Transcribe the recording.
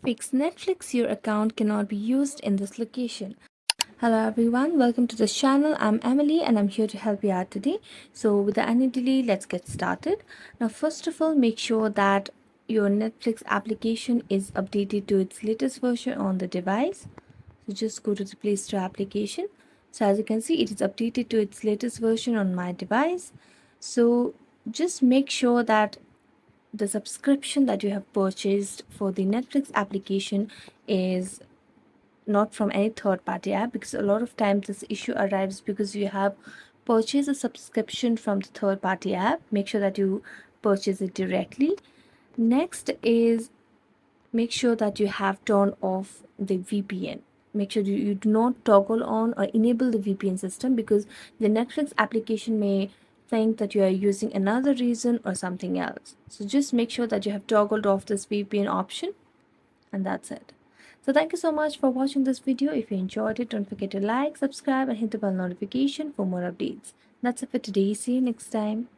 fix Netflix, your account cannot be used in this location. Hello everyone, welcome to this channel. I'm Emily and I'm here to help you out today. So without any delay, let's get started. Now first of all, make sure that your Netflix application is updated to its latest version on the device. So just go to the Play Store application. So as you can see, it is updated to its latest version on my device. So just make sure that the subscription that you have purchased for the Netflix application is not from any third party app, because a lot of times this issue arrives because you have purchased a subscription from the third party app. Make sure that you purchase it directly. Next is make sure that you have turned off the VPN. Make sure you do not toggle on or enable the VPN system, because the Netflix application may think that you are using another reason or something else. So just make sure that you have toggled off this VPN option, and that's it. So thank you so much for watching this video. If you enjoyed it, don't forget to like, subscribe and hit the bell notification for more updates. That's it for today. See you next time.